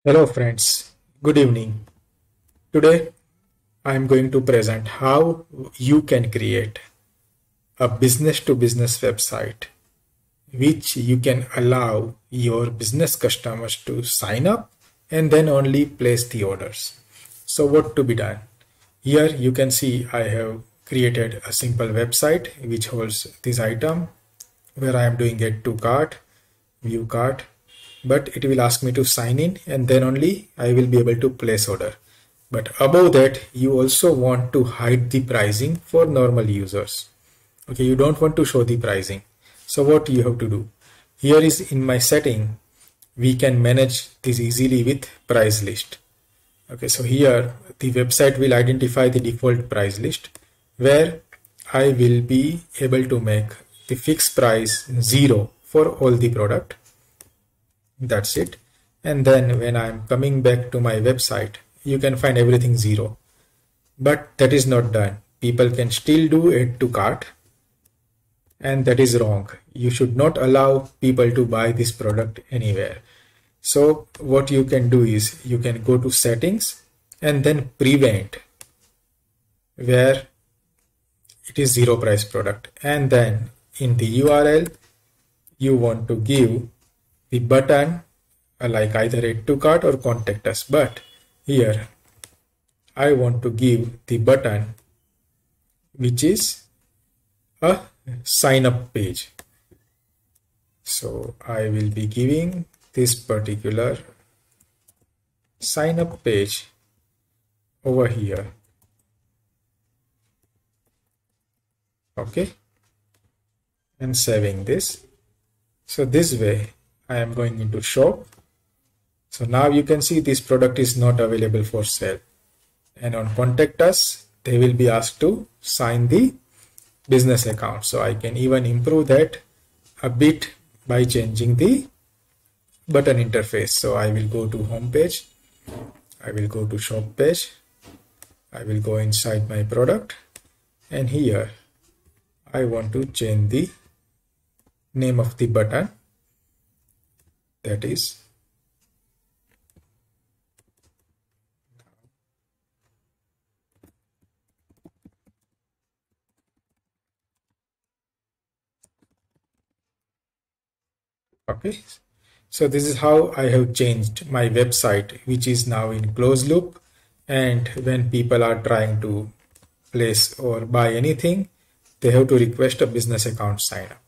Hello friends, good evening. Today I am going to present how you can create a business to business website which you can allow your business customers to sign up and then only place the orders. So what to be done? Here you can see I have created a simple website which holds this item where I am doing add to cart, view cart, but it will ask me to sign in and then only I will be able to place order. But above that, you also want to hide the pricing for normal users. Okay, you don't want to show the pricing. So what you have to do? Here is in my setting, we can manage this easily with price list. Okay, so here the website will identify the default price list where I will be able to make the fixed price 0 for all the product. That's it. And then when I'm coming back to my website, you can find everything 0. But that is not done. People can still do add to cart, and that is wrong. You should not allow people to buy this product anywhere. So what you can do is you can go to settings and then prevent where it is 0 price product, and then in the URL you want to give the button like either add to cart or contact us, but here I want to give the button which is a sign up page. So I will be giving this particular sign up page over here. Okay, and saving this. So this way I am going into shop. So now you can see this product is not available for sale, and on contact us they will be asked to sign the business account. So I can even improve that a bit by changing the button interface. So I will go to home page, I will go to shop page, I will go inside my product, and here I want to change the name of the button, that is okay. So this is how I have changed my website, which is now in closed loop, and when people are trying to place or buy anything, they have to request a business account sign up.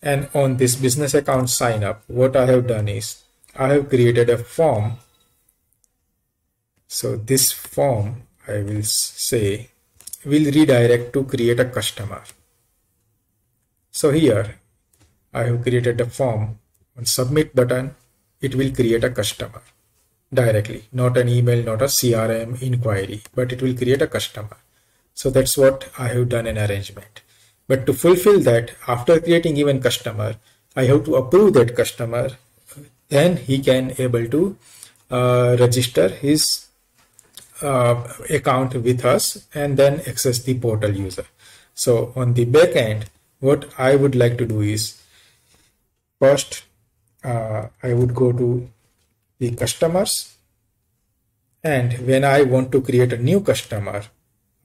And on this business account sign up, what I have done is I have created a form. So this form, I will say, will redirect to create a customer. So here I have created a form. On submit button, it will create a customer directly, not an email, not a CRM inquiry, but it will create a customer. So that's what I have done an arrangement. But to fulfill that, after creating even customer, I have to approve that customer. Then he can able to register his account with us and then access the portal user. So on the back end, what I would like to do is first I would go to the customers, and when I want to create a new customer,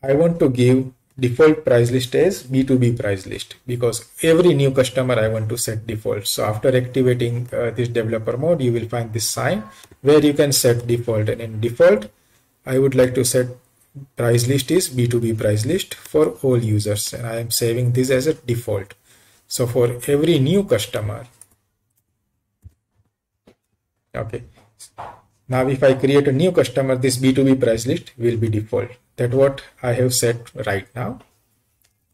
I want to give default price list as B2B price list, because every new customer I want to set default. So after activating this developer mode, you will find this sign where you can set default, and in default I would like to set price list is B2B price list for all users, and I am saving this as a default. So for every new customer, okay, now if I create a new customer, this B2B price list will be default. That's what I have set right now.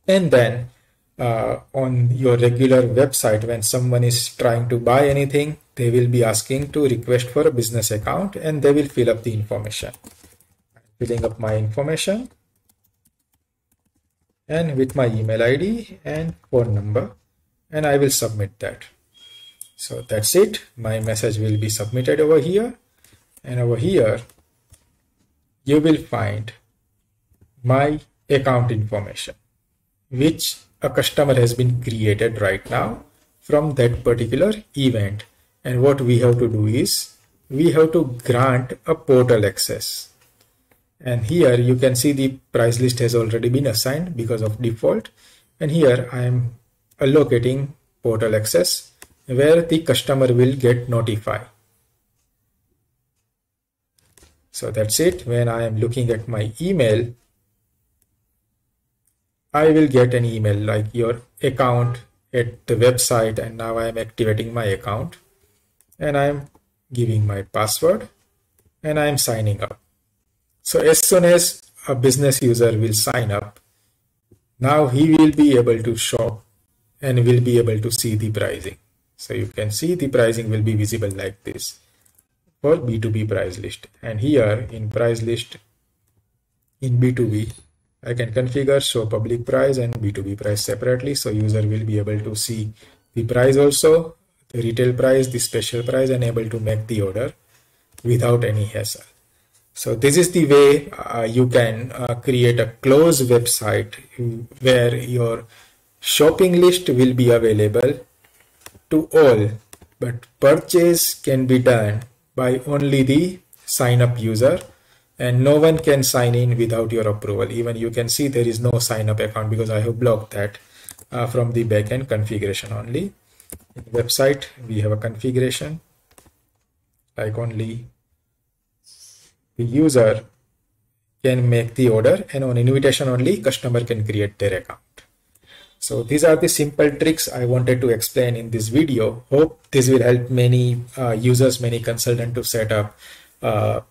And then on your regular website, when someone is trying to buy anything, they will be asking to request for a business account, and they will fill up the information. Filling up my information and with my email ID and phone number, and I will submit that. So that's it. My message will be submitted over here, and over here you will find my account information, which a customer has been created right now from that particular event. And what we have to do is we have to grant a portal access. And here you can see the price list has already been assigned because of default. And here I am allocating portal access where the customer will get notified. So that's it. When I am looking at my email, I will get an email like your account at the website, and now I am activating my account and I am giving my password and I am signing up. So as soon as a business user will sign up, now he will be able to shop and will be able to see the pricing. So you can see the pricing will be visible like this for B2B price list. And here in price list in B2B, I can configure show public price and B2B price separately. So user will be able to see the price also, the retail price, the special price, and able to make the order without any hassle. So this is the way you can create a closed website where your shopping list will be available to all, but purchase can be done by only the sign up user, and no one can sign in without your approval. Even you can see there is no sign up account because I have blocked that from the backend configuration only. In the website, we have a configuration like only the user can make the order, and on invitation only customer can create their account. So these are the simple tricks I wanted to explain in this video. Hope this will help many users, many consultants to set up a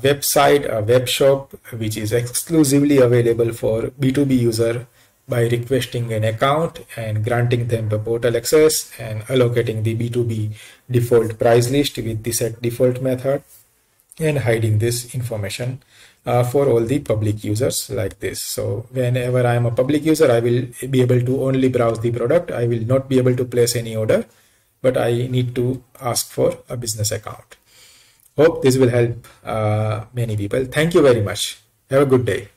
website, a web shop, which is exclusively available for B2B user by requesting an account and granting them the portal access and allocating the B2B default price list with the set default method and hiding this information for all the public users like this. So whenever I am a public user, I will be able to only browse the product. I will not be able to place any order, but I need to ask for a business account. Hope this will help many people. Thank you very much. Have a good day.